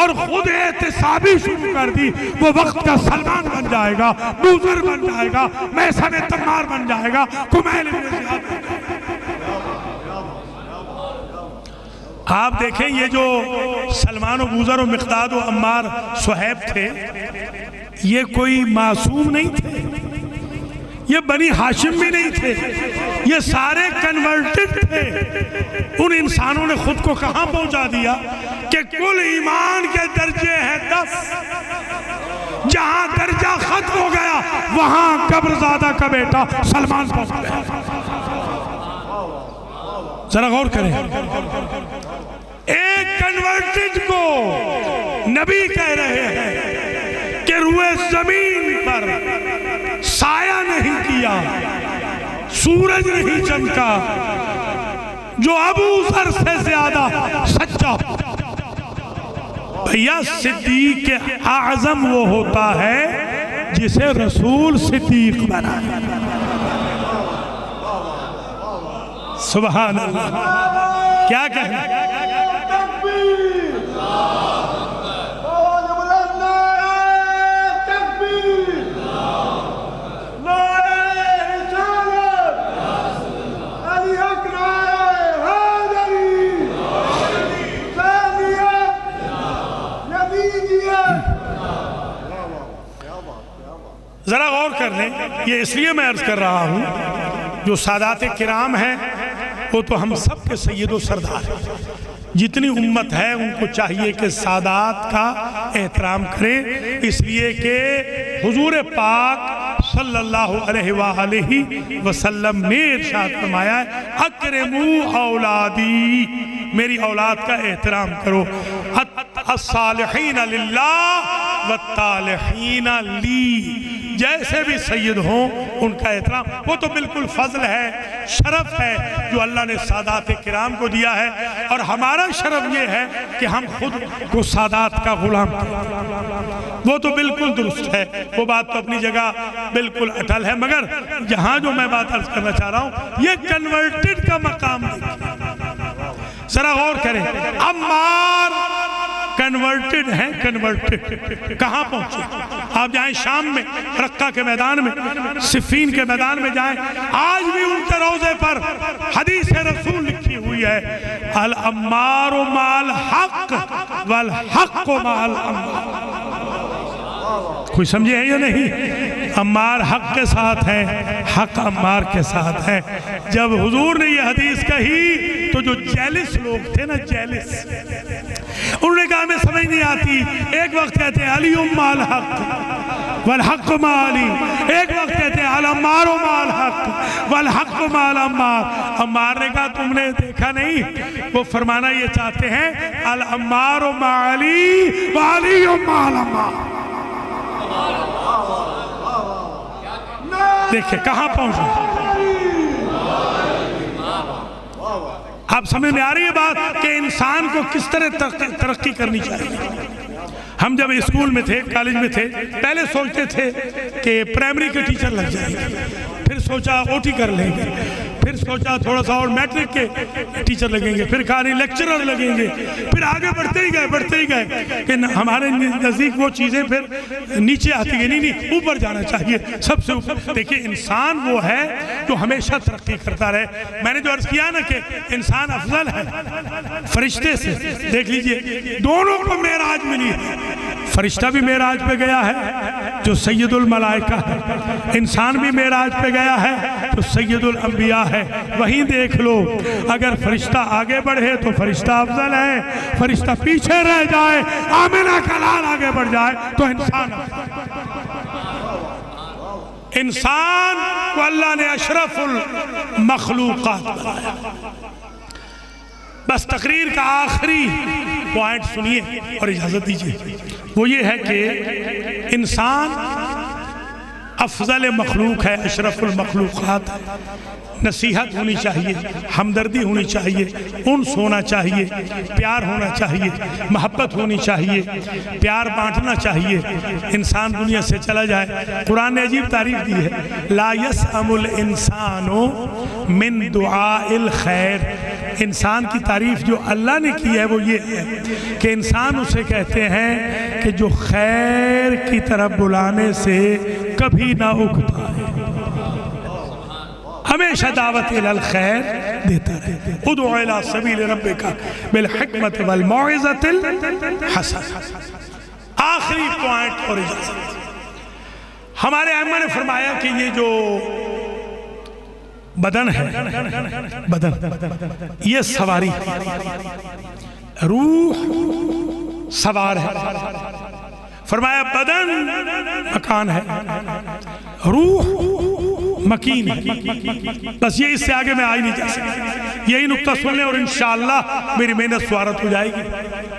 اور خود احتسابی شروع کر دی، وہ وقت کا سلمان بن جائے گا، بوزر بن جائے گا، میسن تمار بن جائے گا، کمیل ابن زیاد بن جائے گا۔ آپ دیکھیں یہ جو سلمان و بوزر و مقداد و عمار صہیب تھے، یہ کوئی معصوم نہیں تھے، یہ بنی ہاشم بھی نہیں تھے، یہ سارے کنورٹڈ تھے۔ ان انسانوں نے خود کو کہاں پہنچا دیا کہ کل ایمان کے درجے ہیں 10، جہاں درجہ ختم ہو گیا وہاں قبرزادہ کا بیٹا سلمان پہنچ گیا۔ ذرا غور کریں، ایک کنورٹڈ کو نبی کہہ رہے ہیں کہ روئے زمین پر سایہ نہیں کیا، سورج نہیں چمکا، جو ابو ذر سے زیادہ سچا۔ بھیا صدیق اعظم وہ ہوتا ہے جسے رسول صدیق بنا۔ سبحان اللہ، کیا کہنا؟ ذرا غور کر لیں، یہ اس لیے میں عرض کر رہا ہوں، جو سادات کرام ہیں وہ تو ہم سب کے سید و سردار ہیں، جتنی امت ہے ان کو چاہیے کہ سادات کا احترام کریں، اس لیے کہ حضور پاک صلی اللہ علیہ وآلہ وسلم نے ارشاد فرمایا ہے اکرمو اولادی، میری اولاد کا احترام کرو، الصالحین للہ والطالحین لی، جیسے بھی سید ہوں ان کا احترام، وہ تو بالکل فضل ہے، شرف ہے جو اللہ نے سادات کرام کو دیا ہے، اور ہمارا شرف یہ ہے کہ ہم خود کو سادات کا غلام کریں، وہ تو بالکل درست ہے، وہ بات تو اپنی جگہ بالکل اٹل ہے، مگر یہاں جو میں بات عرض کرنا چاہ رہا ہوں، یہ کنورٹڈ کا مقام دیکھیں، ذرا غور کریں۔ عمار کنورٹڈ ہیں، کنورٹڈ کہاں پہنچے؟ آپ جائیں شام میں، رقہ کے میدان میں، صفین کے میدان میں جائیں، آج بھی ان کے روضے پر حدیث رسول لکھی ہوئی ہے العمار مع الحق والحق مع العمار۔ کوئی سمجھے ہیں یا نہیں؟ عمار حق کے ساتھ ہے، حق عمار کے ساتھ ہے۔ جب حضور نے یہ حدیث کہی تو جو جیلس لوگ تھے نا، جیلس، انہوں نے کہا ہمیں سمجھ نہیں آتی، ایک وقت کہتے ہیں علی مع الحق والحق مع علی، ایک وقت کہتے ہیں العمار مع الحق والحق مع العمار۔ عمار نے کہا تم نے دیکھا نہیں، وہ فرمانا یہ چاہتے ہیں العمار مع علی وعلی مع العمار۔ دیکھیں کہاں پہنچے، آپ سمجھ میں آ رہی ہے بات کہ انسان کو کس طرح ترقی کرنی چاہیے؟ ہم جب اسکول میں تھے، کالج میں تھے، پہلے سوچتے تھے کہ پرائمری کے ٹیچر لگ جائیں گے، پھر سوچا او ٹی کر لیں گے، پھر سوچا تھوڑا سا اور میٹرک کے ٹیچر لگیں گے، پھر کہا نہیں لیکچرر لگیں گے، پھر آگے بڑھتے ہی گئے کہ ہمارے نزدیک وہ چیزیں پھر نیچے آتی گئی، نہیں اوپر جانا چاہیے، سب سے اوپر۔ دیکھیں انسان وہ ہے جو ہمیشہ ترقی کرتا رہے۔ میں نے جو عرض کیا نا کہ انسان افضل ہے فرشتے سے، دیکھ لیجئے دونوں کو معراج ملی ہے، فرشتہ بھی معراج پہ گیا ہے جو سید الملائکہ ہے، انسان بھی معراج پہ گیا ہے جو سید الانبیاء ہے۔ وہیں دیکھ لو، اگر فرشتہ آگے بڑھے تو فرشتہ افضل ہے، فرشتہ پیچھے رہ جائے، آمنہ کا لال آگے بڑھ جائے تو انسان انسان کو اللہ نے اشرف المخلوقات بنایا۔ بس تقریر کا آخری پوائنٹ سنیے اور اجازت دیجیے، وہ یہ ہے کہ انسان افضل مخلوق ہے، اشرف المخلوقات ہے۔ نصیحت ہونی چاہیے، ہمدردی ہونی چاہیے، انس ہونا چاہیے، پیار ہونا چاہیے، محبت ہونی چاہیے، پیار بانٹنا چاہیے۔ انسان دنیا سے چلا جائے، قرآن نے عجیب تعریف دی ہے، لا یسأم الانسان من دعاء الخیر۔ انسان کی تعریف جو اللہ نے کی ہے وہ یہ ہے کہ انسان اسے کہتے ہیں کہ جو خیر کی طرف بلانے سے کبھی نہ اکتا ہے، ہمیشہ دعوت الی الخیر دیتا رہے۔ ادعو الی سبیل ربک بالحکمت والموعظۃ الحسنہ۔ آخری پوائنٹ اور اجازت، ہمارے ائمہ نے فرمایا کہ یہ جو بدن ہے، بدن یہ سواری، روح سوار ہے۔ فرمایا بدن مکان ہے، روح مکین ہے۔ بس یہ اس سے آگے میں آئی نہیں جا سکتا، یہی نقطہ سن لیں اور انشاءاللہ میری محنت سوارت ہو جائے گی۔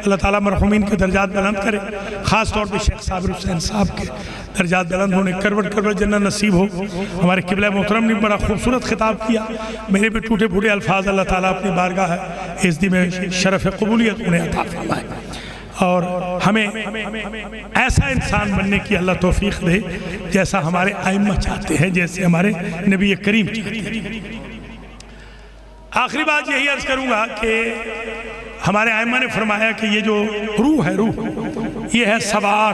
اللہ تعالیٰ مرحومین کے درجات بلند کرے، خاص طور پہ شیخ صابر حسین صاحب کے درجات بلند ہونے، کروٹ کروٹ جنت نصیب ہو۔ ہمارے قبلہ محترم نے بڑا خوبصورت خطاب کیا، میرے پہ ٹوٹے پھوٹے الفاظ اللہ تعالیٰ اپنی بارگاہ عزتی میں شرف قبولیت انہیں عطا فرمائے، اور ہمیں ایسا انسان بننے کی اللہ توفیق دے جیسا ہمارے ائمہ چاہتے ہیں، جیسے ہمارے نبی کریم چاہتے ہیں۔ آخری بات یہی عرض کروں گا کہ ہمارے ائمہ نے فرمایا کہ یہ جو روح ہے، روح یہ ہے سوار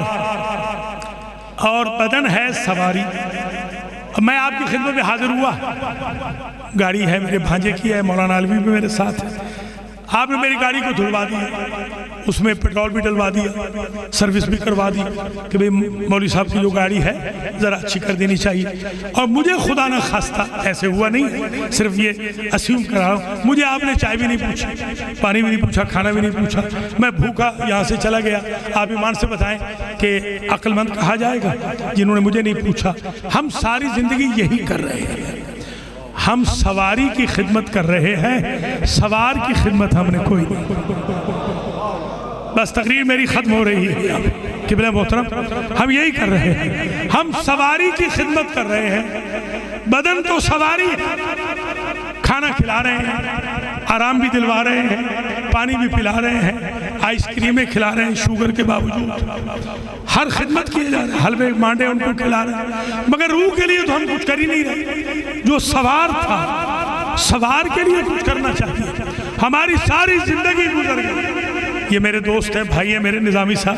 اور بدن ہے سواری۔ میں آپ کی خدمت میں حاضر ہوا، گاڑی ہے میرے بھانجے کی ہے، مولانا علوی بھی میرے ساتھ ہے، آپ نے میری گاڑی کو دھلوا دی، اس میں پیٹرول بھی ڈلوا دیا، سروس بھی کروا دی کہ بھئی مولوی صاحب کی جو گاڑی ہے ذرا اچھی کر دینی چاہیے۔ اور مجھے خدا نہ خواستہ ایسے ہوا نہیں، صرف یہ اسیوم کر رہا ہوں، مجھے آپ نے چائے بھی نہیں پوچھی، پانی بھی نہیں پوچھا، کھانا بھی نہیں پوچھا، میں بھوکا یہاں سے چلا گیا۔ آپ ایمان سے بتائیں کہ عقل مند کہا جائے گا جنہوں نے مجھے نہیں پوچھا؟ ہم ساری زندگی یہی کر رہے ہیں، ہم سواری کی خدمت کر رہے ہیں، سوار کی خدمت ہم نے کوئی نہیں۔ بس تقریر میری ختم ہو رہی ہے قبلہ محترم، ہم یہی کر رہے ہیں، ہم سواری کی خدمت کر رہے ہیں۔ بدن تو سواری ہے، کھانا کھلا رہے ہیں، آرام بھی دلوا رہے ہیں، پانی بھی پلا رہے ہیں، آئس کریمیں کھلا رہے ہیں شوگر کے باوجود، ہر خدمت کیے جا رہے ہیں، حلوے مانڈے ان کو کھلا رہے ہیں، مگر روح کے لیے تو ہم کچھ کر ہی نہیں رہے۔ جو سوار تھا، سوار کے لیے کچھ کرنا چاہیے، ہماری ساری زندگی گزر گئی۔ یہ میرے دوست ہیں، بھائی ہیں میرے، نظامی صاحب،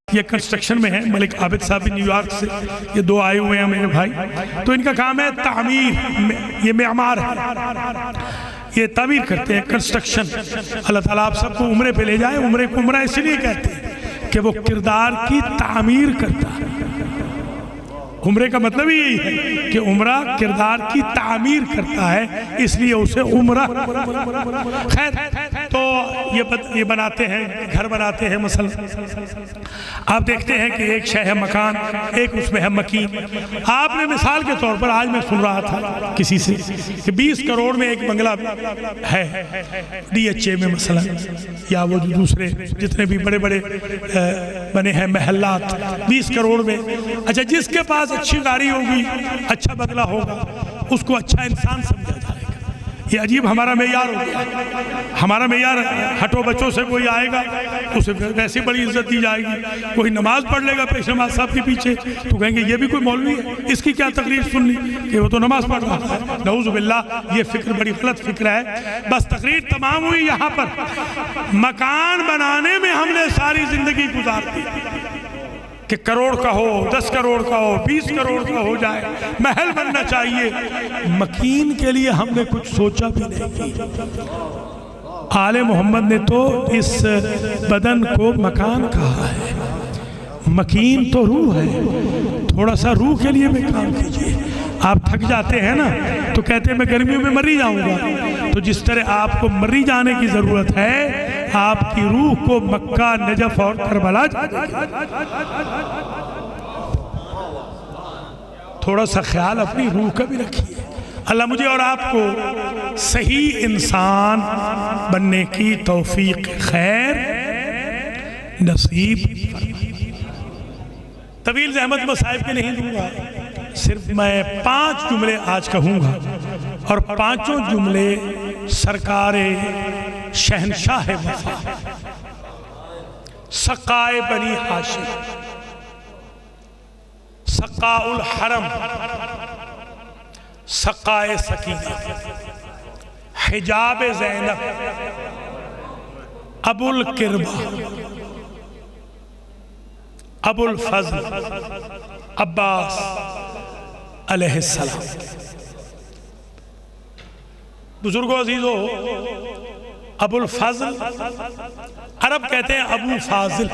یہ کنسٹرکشن میں ہیں، ملک عابد صاحب بھی نیو یارک سے، یہ دو آئے ہوئے ہیں میرے بھائی، تو ان کا کام ہے تعمیر، یہ معمار ہے، یہ تعمیر کرتے ہیں، کنسٹرکشن۔ اللہ تعالیٰ آپ سب کو عمرے پہ لے جائے۔ عمرے کو عمرہ اس لیے کہتے ہیں کہ وہ کردار کی تعمیر کرتا ہے۔ عمرے کا مطلب ہی یہی ہے کہ عمرہ کردار کی تعمیر کرتا ہے، اس لیے اسے عمرہ۔ خیر، تو یہ بناتے ہیں، گھر بناتے ہیں مثلا، آپ دیکھتے ہیں کہ ایک شے ہے مکان، ایک اس میں ہے مکین۔ آپ نے مثال کے طور پر، آج میں سن رہا تھا کسی سے کہ 20 کروڑ میں ایک بنگلہ ہے ڈی ایچ اے میں مثلا، یا وہ جو دوسرے جتنے بھی بڑے بڑے بنے ہیں محلات، 20 کروڑ میں۔ اچھا، جس کے پاس اچھی گاڑی ہوگی، اچھا بنگلہ ہوگا، اس کو اچھا انسان سمجھا جائے گا۔ یہ عجیب ہمارا معیار ہو گیا. ہمارا معیار ہٹو بچوں سے کوئی آئے گا اسے ویسے بڑی عزت دی جائے گی. کوئی نماز پڑھ لے گا پیش نماز صاحب کے پیچھے تو کہیں گے یہ بھی کوئی مولوی ہے, اس کی کیا تقریر سننی کہ وہ تو نماز پڑھ رہا ہے. نعوذ باللہ, یہ فکر بڑی غلط فکر ہے. بس تقریر تمام ہوئی یہاں پر. مکان بنانے میں ہم نے ساری زندگی گزار دی کہ کروڑ کا ہو, 10 کروڑ کا ہو, 20 کروڑ کا ہو جائے, محل بننا چاہیے. مکین کے لیے ہم نے کچھ سوچا بھی نہیں کی. آل محمد نے تو اس بدن کو مکان کہا ہے. مکین تو روح ہے, تھوڑا سا روح کے لیے بھی کام کیجئے. آپ تھک جاتے ہیں نا تو کہتے ہیں میں گرمیوں میں مری جاؤں گا, تو جس طرح آپ کو مری جانے کی ضرورت ہے آپ کی روح کو مکہ, نجف اور کربلا جانے کی. تھوڑا سا خیال اپنی روح کا بھی رکھیے. اللہ مجھے اور آپ کو صحیح انسان بننے کی توفیق خیر نصیب. طویل زحمت مصائب کے نہیں دوں گا, صرف میں 5 جملے آج کہوں گا, اور 5 جملے سرکار شہنشاہ وفا, سقائے بنی ہاشم, سقاء الحرم, سقائے سکینہ, حجاب زینب, ابو القربہ, ابو الفضل عباس علیہ السلام. بزرگوں عزیزو, ابو الفضل عرب کہتے ہیں ابو فاضل,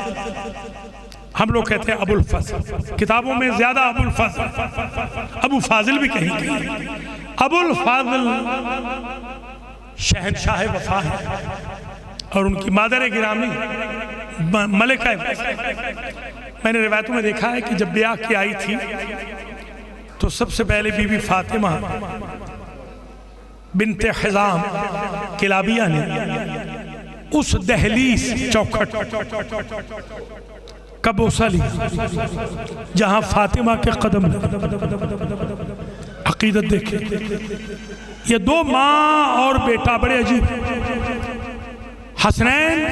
ہم لوگ کہتے ہیں ابو الفضل. کتابوں میں زیادہ ابو الفضل, ابو فاضل بھی کہیں گے. ابو الفضل شہنشاہ وفا ہے, اور ان کی مادر گرامی ملکہ. میں نے روایتوں میں دیکھا ہے کہ جب بیاہ کی آئی تھی تو سب سے پہلے بی بی فاطمہ بنت حزام کلابیہ نے اس دہلیز چوکھٹ کا بوسہ لیا جہاں فاطمہ کے قدم لگے. عقیدت دیکھیں, یہ 2 ماں اور بیٹا بڑے عجیب, حسنین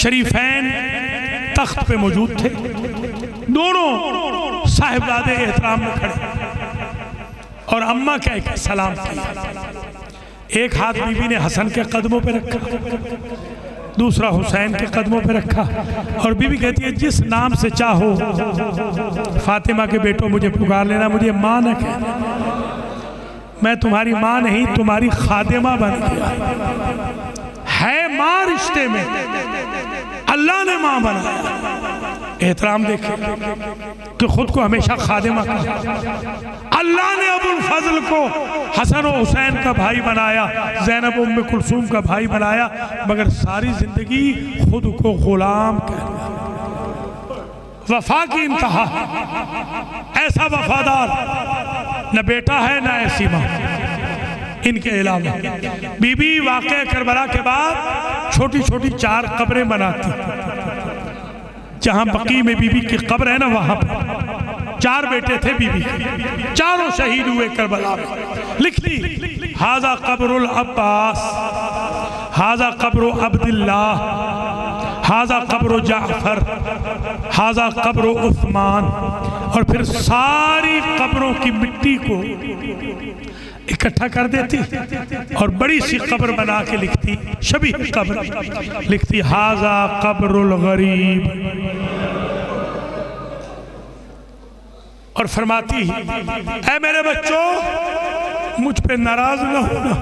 شریفین تخت پہ موجود تھے, دونوں صاحبزادے احترام میں کھڑے, اور اماں کہہ کے سلام کیا. ایک ہاتھ بی بی نے حسن کے قدموں پہ رکھا, دوسرا حسین کے قدموں پہ رکھا, اور بی بی کہتی ہے جس نام سے چاہو فاطمہ کے بیٹوں مجھے پکار لینا, مجھے ماں نہ کہنا. میں تمہاری ماں نہیں, تمہاری خادمہ بن گیا. ہے ماں رشتے میں, اللہ نے ماں بنایا. احترام دیکھیں کہ خود کو ہمیشہ خادمہ کہا. اللہ نے ابو الفضل کو حسن و حسین کا بھائی بنایا, زینب ام کلثوم کا بھائی بنایا, مگر ساری زندگی خود کو غلام کہا. وفا کی انتہا, ایسا وفادار نہ بیٹا ہے نہ ایسی ماں ان کے علاوہ. بی بی واقعہ کربلا کے بعد چھوٹی چھوٹی 4 قبریں بناتی. جہاں بقیع میں بی بی کی قبر ہے نا, وہاں پر 4 بیٹے تھے بی بی, چاروں شہید ہوئے کربلا میں. لکھتی ہاذا قبر العباس, ہاذا قبر عبداللہ, ہاذا قبر جعفر, ہاذا قبر عثمان. اور پھر ساری قبروں کی مٹی کو اکٹھا کر دیتی اور بڑی سی قبر بنا کے لکھتی, شبیہ قبر لکھتی, ہاذا قبر الغریب. اور فرماتی اے میرے بچوں مجھ پہ ناراض نہ ہونا,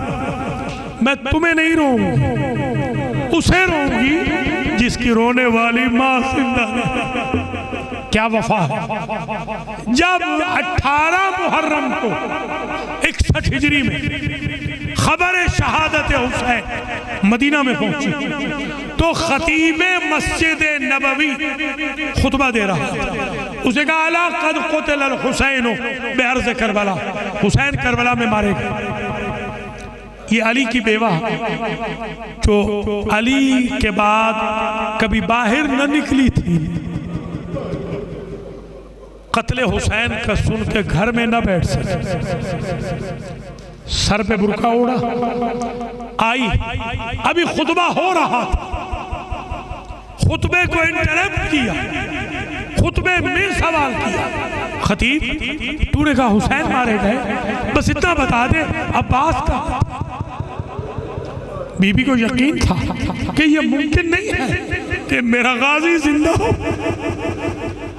میں تمہیں نہیں روؤں, اسے روؤں گی جس کی رونے والی ماں زندہ ہے. کیا وفا ہے. جب 18 محرم کو 61 ہجری میں خبر شہادت حسین مدینہ میں پہنچی تو خطیب مسجد نبوی خطبہ دے رہا تھا. اسے کہا الا قد قتل الحسین بارض کربلا, حسین کربلا میں مارے گئے. یہ علی کی بیوہ جو علی کے بعد کبھی باہر نہ نکلی تھی, قتل حسین کا سن کے گھر میں نہ بیٹھ سکے. سر پہ برقع اوڑا، آئی، ابھی خطبہ ہو رہا تھا، خطبے کو انٹرپٹ کیا، خطبے میں سوال کیا، خطیب تو نے کہا حسین مارے گئے، بس اتنا بتا دے عباس کا۔ بی بی کو یقین تھا کہ یہ ممکن نہیں ہے کہ میرا غازی زندہ ہو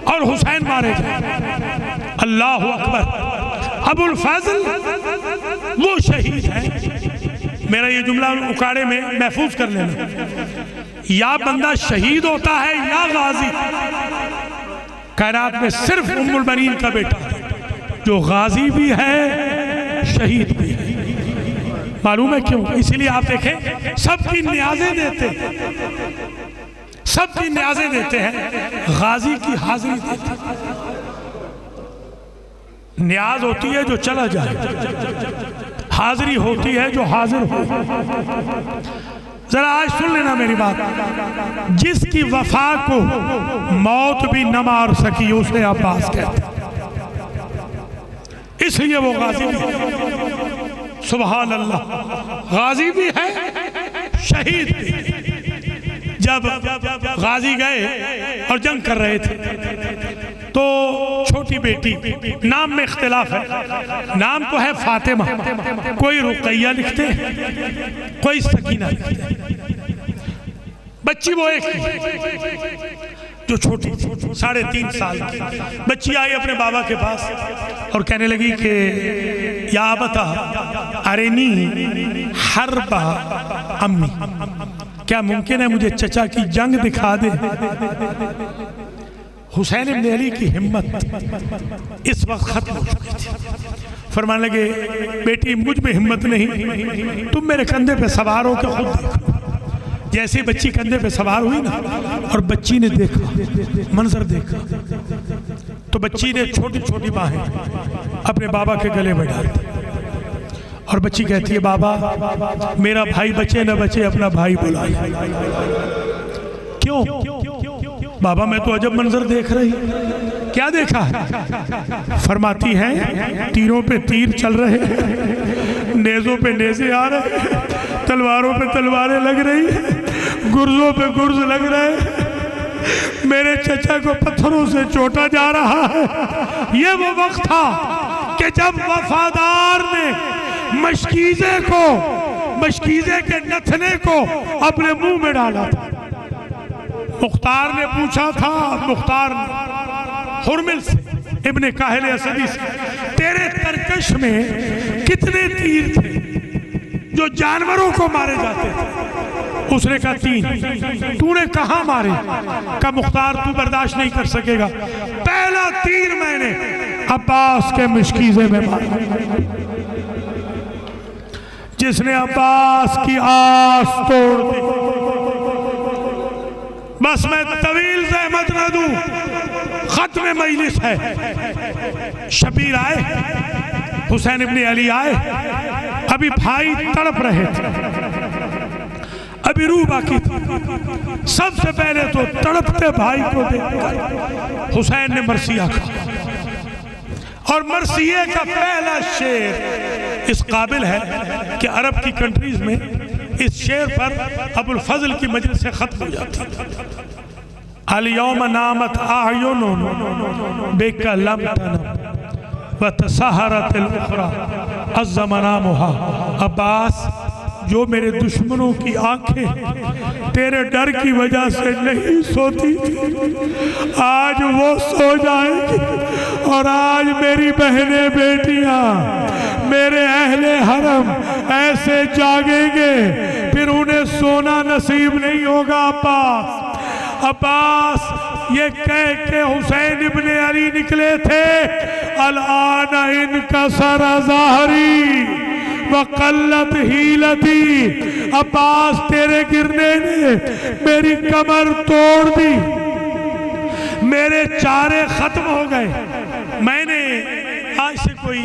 اور حسین مارے جائے۔ اللہ اکبر، ابو الفضل وہ شہید ہے۔ میرا یہ جملہ اکاڑے میں محفوظ کر لینا، یا بندہ شہید ہوتا ہے یا غازی۔ کائنات میں صرف ام البنین کا بیٹا ہے جو غازی بھی ہے شہید بھی ہے۔ معلوم ہے کیوں؟ اسی لیے آپ دیکھیں سب کی نیازیں دیتے ہیں، سب کی نیازیں دیتے ہیں، غازی کی حاضری دیتے ہیں۔ نیاز ہوتی ہے جو چلا جائے، حاضری ہوتی ہے جو حاضر ہو۔ ذرا آج سن لینا میری بات، جس کی وفا کو موت بھی نہ مار سکی اسے عباس کہتے ہیں، اس لیے وہ غازی بھی ہے۔ سبحان اللہ، غازی بھی ہے شہید بھی۔ جب غازی گئے اور جنگ کر رہے تھے تو چھوٹی بیٹی، نام میں اختلاف ہے، نام تو ہے فاطمہ، کوئی رقیہ لکھتے کوئی سکینہ لکھتے، بچی وہ ایک جو چھوٹی 3.5 سال کی بچی آئی اپنے بابا کے پاس اور کہنے لگی کہ یا ابتا ارینی حرب امی، کیا ممکن ہے مجھے چچا کی جنگ دکھا دے؟ حسین ابن علی کی ہمت اس وقت ختم ہو چکی تھی۔ فرمانے لگے بیٹی مجھ میں ہمت نہیں، تم میرے کندھے پہ سوار ہو کے خود دیکھو۔ جیسے بچی کندھے پہ سوار ہوئی نا اور بچی نے دیکھا، منظر دیکھا، تو بچی نے چھوٹی چھوٹی باہیں اپنے بابا کے گلے میں ڈال دی اور بچی کہتی ہے بابا میرا بھائی بچے نہ بچے اپنا بھائی بلا لے۔ کیوں؟ بابا میں تو عجب منظر دیکھ رہی۔ کیا دیکھا ہے؟ فرماتی ہیں تیروں پہ تیر چل رہے ہیں، نیزوں پہ نیزے آ رہے ہیں، تلواروں پہ تلواریں لگ رہی ہیں، گرزوں پہ گرز لگ رہے ہیں، میرے چچا کو پتھروں سے چوٹا جا رہا ہے۔ یہ وہ وقت تھا کہ جب وفادار نے مشکیزے کے نتھنے کو اپنے منہ میں ڈالا تھا۔ مختار نے پوچھا تھا، مختار حرمل سے ابن کاہل اسدی سے، تیرے ترکش میں کتنے تیر تھے جو جانوروں کو مارے جاتے تھے؟ اس نے کہا 3۔ تو نے کہاں مارے؟ کہا مختار تو برداشت نہیں کر سکے گا، پہلا تیر میں نے عباس کے مشکیزے میں مارا، جس نے عباس کی آس توڑ دی۔ بس میں طویل زحمت نہ دوں، ختم مجلس ہے۔ شبیر آئے، حسین ابن علی آئے، ابھی بھائی تڑپ رہے تھے، ابھی روح باقی تھی۔ سب سے پہلے تو تڑپتے بھائی کو دیکھ کر حسین نے مرثیہ کہا، اور مرثیے کا پہلا شعر اس قابل ہے کہ عرب کی کنٹریز میں اس شعر پر ابو الفضل کی مجلس سے ختم ہو جاتی۔ الیوم نامت اعین بک لم تنم وتسحرت الاخری عز منامها۔ عباس جو میرے دشمنوں کی آنکھیں تیرے ڈر کی وجہ سے نہیں سوتی تھی، آج وہ سو جائیں گی، اور آج میری بہنیں بیٹیاں میرے اہل حرم ایسے جاگیں گے پھر انہیں سونا نصیب نہیں ہوگا۔ عباس یہ کہہ کے حسین ابن علی نکلے تھے، الآن انکسر ظہری وقلت حیلتی، عباس تیرے گرنے نے میری کمر توڑ دی، میرے چارے ختم ہو گئے۔ میں نے آج سے کوئی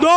2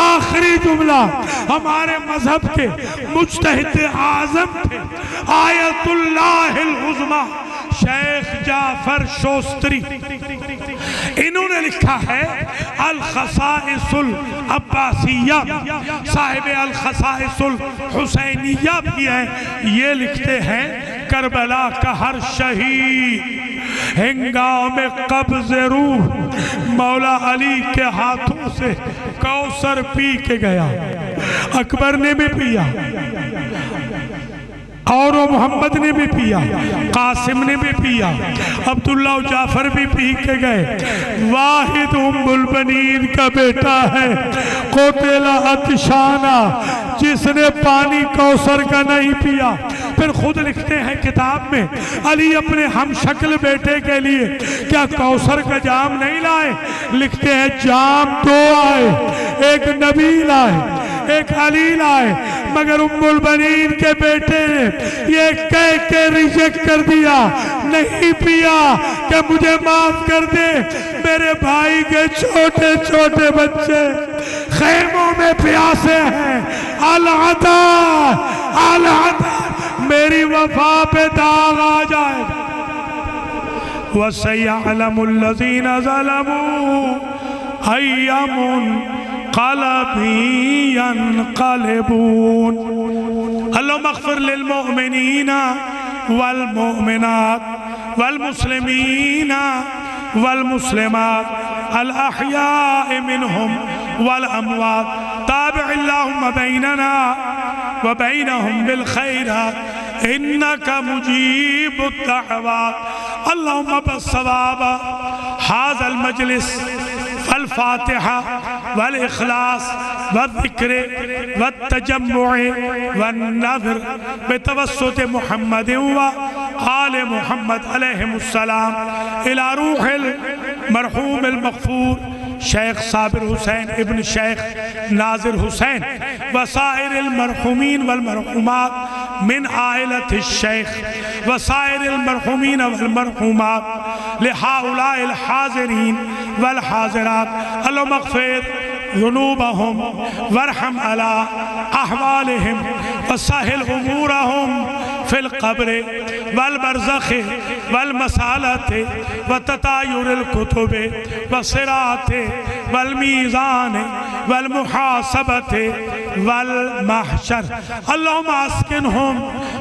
آخری جملہ ہمارے مذہب کے مجتہد اعظم تھے آیت اللہ العظمیٰ شیخ جعفر شوستری، انہوں نے لکھا ہے الخصائص العباسیہ، صاحب الخصائص الحسینیہ بھی ہے، یہ لکھتے ہیں کربلا کا ہر شہید ہنگام قبض روح مولا علی کے ہاتھوں سے کوثر پی کے گیا۔ اکبر نے بھی پیا اور محمد نے بھی پیا، قاسم نے بھی پیا، عبداللہ و جعفر بھی پی کے گئے۔ واحد ام البنین کا بیٹا ہے قتل عطشانہ، جس نے پانی کوثر کا نہیں پیا۔ پھر خود لکھتے ہیں کتاب میں علی اپنے ہم شکل بیٹے کے لیے کیا کوثر کا جام نہیں لائے؟ لکھتے ہیں جام دو آئے، ایک نبی لائے ایک علی لائے، مگر ام البنین کے بیٹے نے یہ کہہ کے ریجیکٹ کر دیا، نہیں پیا کہ مجھے معاف کر دے، میرے بھائی کے چھوٹے چھوٹے بچے خیموں میں پیاسے ہیں، العطا العطا، میری وفا پہ داغ آ جائے۔ وَسَيَعْلَمُ الَّذِينَ ظَلَمُوا أَيَّ منقلب ينقلبون۔ اللهم اغفر للمؤمنين والمؤمنات والمسلمين والمسلمات الأحياء منهم والأموات، تابع اللهم بيننا وبينهم بالخيرات إنك مجيب الدعوات۔ اللهم بالصواب هذا المجلس والفاتحة والإخلاص والذكر والتجمع والنذر بتوسط محمد وآل محمد عليهم السلام إلى روح المرحوم المغفور شیخ صابر حسین ابن شیخ ناظر حسین وسائر المرحومین والمرحومات من عائلة الشیخ وسائر المرحومین والمرحومات لہؤلاء الحاضرین والحاضرات، اللهم اغفر ذنوبهم وارحم على أحوالهم وسهل أمورهم في القبر والبرزخ والمسالة وتطاير الكتب والصراط والميزان والمحاسبة والمحشر، اللهم اسكنهم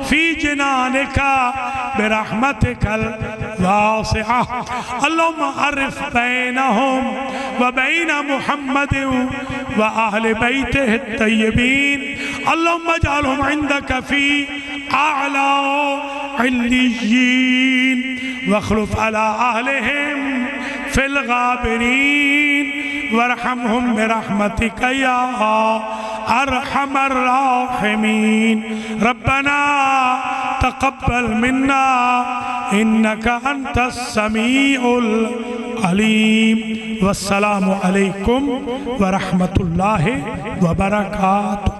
في جنانك برحمتك الواسعة، اللهم عرف بينهم وبين محمد وأهل بيته الطيبين، اللهم اجعلهم عندك في أعلى عليين، واخلف على أهلهم في الغابرين، وارحمهم برحمتك يا أرحم الراحمين۔ ربنا تقبل منا إنك أنت السميع العليم، والسلام عليكم ورحمة الله وبركاته۔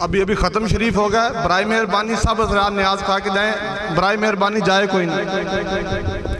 ابھی ختم شریف ہو گئے، برائے مہربانی سب حضرات نیاز کھا کے دیں، برائے مہربانی جائے کوئی نہیں۔